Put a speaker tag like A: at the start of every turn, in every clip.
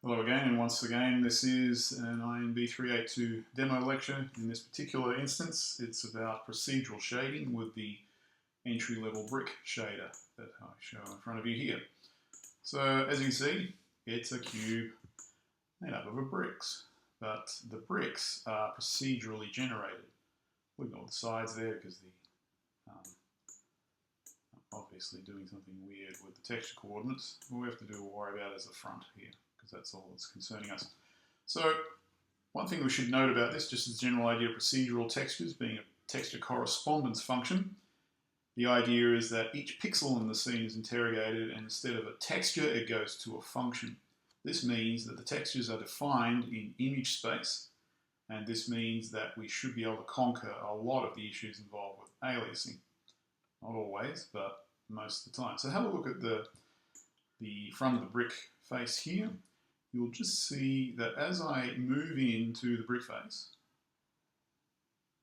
A: Hello again, and once again this is an INB382 demo lecture. In this particular instance it's about procedural shading with the entry-level brick shader that I show in front of you here. So as you can see, it's a cube made up of bricks, but the bricks are procedurally generated. We've got the sides there because I'm obviously doing something weird with the texture coordinates. All we have to worry about is the front here, because that's all that's concerning us. So one thing we should note about this, just as a general idea of procedural textures being a texture correspondence function, the idea is that each pixel in the scene is interrogated, and instead of a texture it goes to a function. This means that the textures are defined in image space, and this means that we should be able to conquer a lot of the issues involved with aliasing. Not always, but most of the time. So have a look at the front of the brick face here. You'll just see that as I move into the brick face,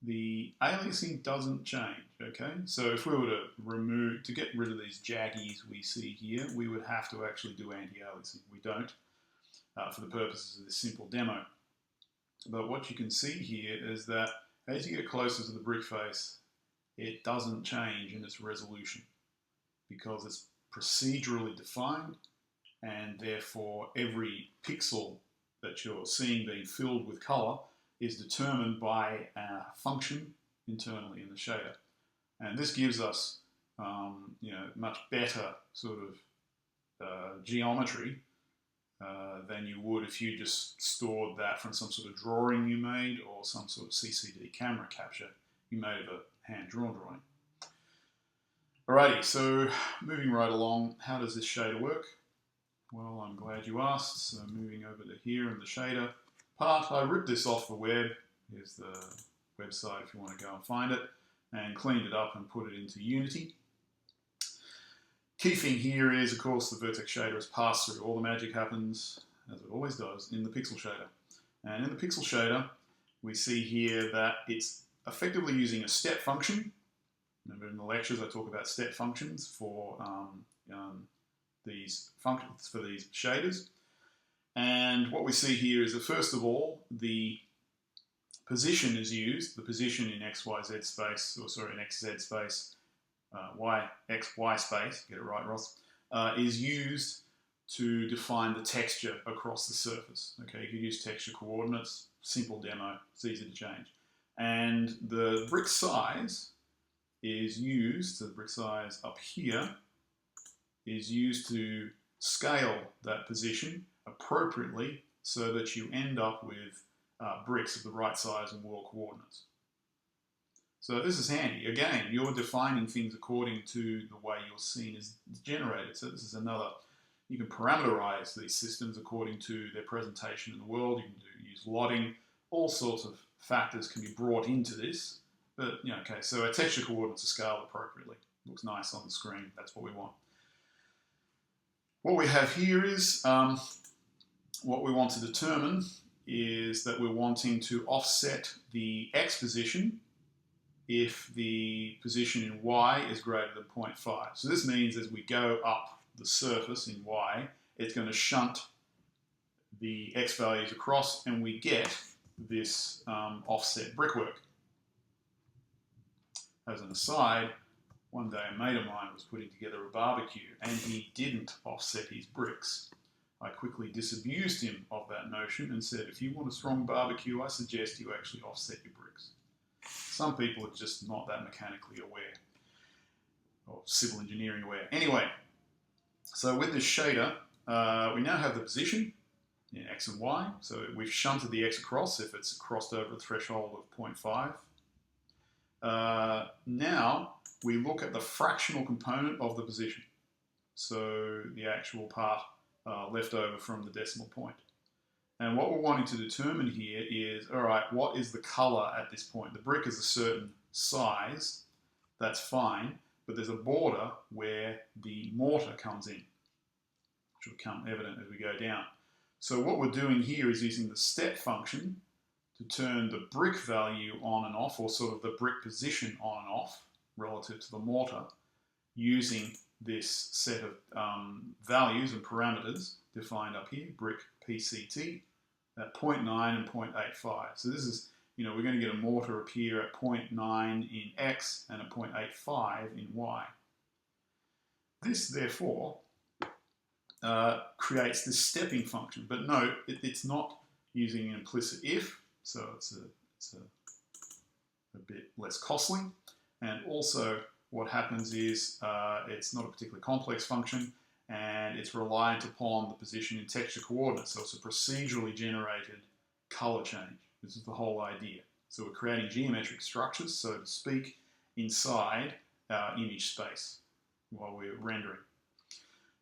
A: the aliasing doesn't change, okay? So if we were to get rid of these jaggies we see here, we would have to actually do anti-aliasing. We don't, for the purposes of this simple demo. But what you can see here is that as you get closer to the brick face, it doesn't change in its resolution because it's procedurally defined, and therefore every pixel that you're seeing being filled with color is determined by a function internally in the shader. And this gives us much better sort of geometry than you would if you just stored that from some sort of drawing you made or some sort of CCD camera capture you made of a hand-drawn drawing. Alrighty, so moving right along, how does this shader work? Well, I'm glad you asked. So moving over to here in the shader part, I ripped this off the web. Here's the website if you want to go and find it, and cleaned it up and put it into Unity. Key thing here is, of course, the vertex shader is passed through. All the magic happens, as it always does, in the pixel shader. And in the pixel shader, we see here that it's effectively using a step function. Remember in the lectures I talk about step functions for these shaders. And what we see here is that first of all, the position is used, the position in XYZ space, or sorry, in XZ space, XY space, get it right, Ross, is used to define the texture across the surface. Okay, you can use texture coordinates, simple demo, it's easy to change. And the brick size is used, so the brick size up here is used to scale that position appropriately so that you end up with bricks of the right size and world coordinates. So this is handy. Again, you're defining things according to the way your scene is generated. So this is another, you can parameterize these systems according to their presentation in the world. You can use lotting, all sorts of factors can be brought into this. But, okay, so our texture coordinates are scaled appropriately. Looks nice on the screen, that's what we want. What we have here is, what we want to determine is that we're wanting to offset the X position if the position in Y is greater than 0.5. So this means as we go up the surface in Y, it's going to shunt the X values across, and we get this offset brickwork. As an aside, one day a mate of mine was putting together a barbecue and he didn't offset his bricks. I quickly disabused him of that notion and said, if you want a strong barbecue, I suggest you actually offset your bricks. Some people are just not that mechanically aware, or civil engineering aware. Anyway, so with this shader, we now have the position in X and Y. So we've shunted the X across if it's crossed over the threshold of 0.5. Now we look at the fractional component of the position, so the actual part left over from the decimal point. And what we're wanting to determine here is, all right, what is the color at this point? The brick is a certain size, that's fine, but there's a border where the mortar comes in, which will become evident as we go down. So what we're doing here is using the step function to turn the brick value on and off, or sort of the brick position on and off relative to the mortar, using this set of values and parameters defined up here, brick PCT, at 0.9 and 0.85. So this is, we're going to get a mortar appear at 0.9 in X and at 0.85 in Y. This, therefore, creates this stepping function. But note, it's not using an implicit if, so it's a bit less costly. And also, what happens is it's not a particularly complex function, and it's reliant upon the position in texture coordinates. So it's a procedurally generated color change. This is the whole idea. So we're creating geometric structures, so to speak, inside our image space while we're rendering.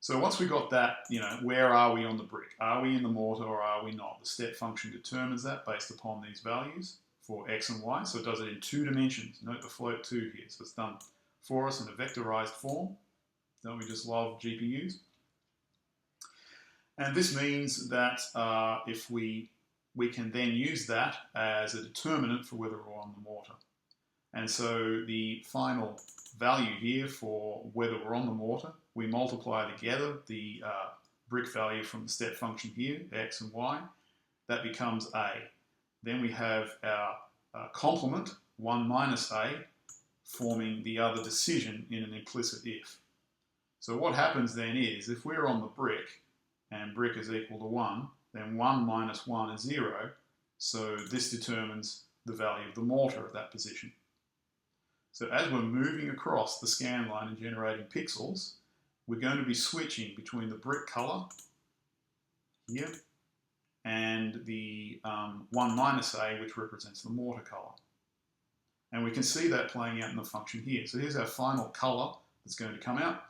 A: So once we got that, where are we on the brick? Are we in the mortar or are we not? The step function determines that based upon these values for X and Y. So it does it in 2 dimensions. Note the float 2 here. So it's done for us in a vectorized form. Don't we just love GPUs? And this means that if we can then use that as a determinant for whether we're on the mortar. And so the final value here for whether we're on the mortar, we multiply together the brick value from the step function here, X and Y. That becomes A. Then we have our complement, 1 minus A, forming the other decision in an implicit if. So what happens then is, if we're on the brick, and brick is equal to 1, then 1 minus 1 is 0, so this determines the value of the mortar at that position. So as we're moving across the scan line and generating pixels, we're going to be switching between the brick color here and the 1 minus A, which represents the mortar color. And we can see that playing out in the function here. So here's our final color that's going to come out.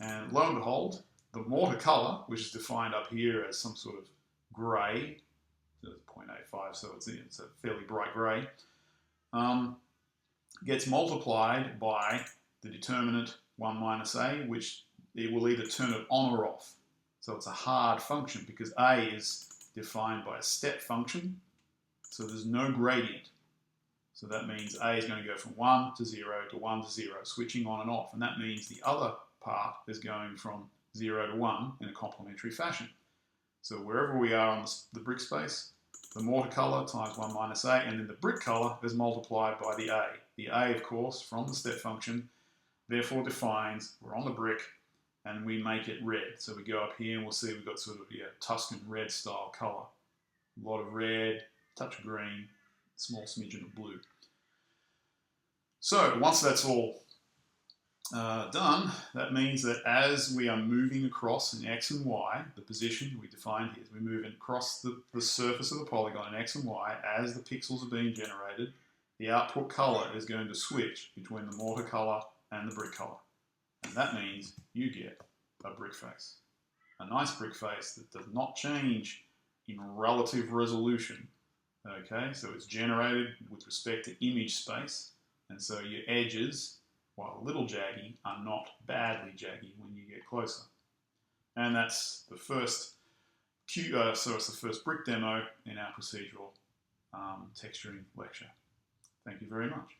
A: And lo and behold, the mortar color, which is defined up here as some sort of gray, so it's 0.85, so it's a fairly bright gray, gets multiplied by the determinant 1 minus A, which it will either turn it on or off. So it's a hard function because A is defined by a step function, so there's no gradient. So that means A is going to go from 1 to 0 to 1 to 0, switching on and off. And that means the other part is going from 0 to 1 in a complementary fashion. So wherever we are on the brick space, the mortar color times 1 minus A, and then the brick color is multiplied by the A. The A, of course, from the step function, therefore defines we're on the brick, and we make it red. So we go up here and we'll see we've got sort of a Tuscan red style color. A lot of red, touch of green, small smidgen of blue. So once that's all done, that means that as we are moving across in X and Y, the position we defined here, is we're moving across the surface of the polygon in X and Y, as the pixels are being generated, the output color is going to switch between the mortar color and the brick color. And that means you get a brick face. A nice brick face that does not change in relative resolution. Okay, so it's generated with respect to image space, and so your edges, while a little jaggy, are not badly jaggy when you get closer. And that's the first it's the first brick demo in our procedural texturing lecture. Thank you very much.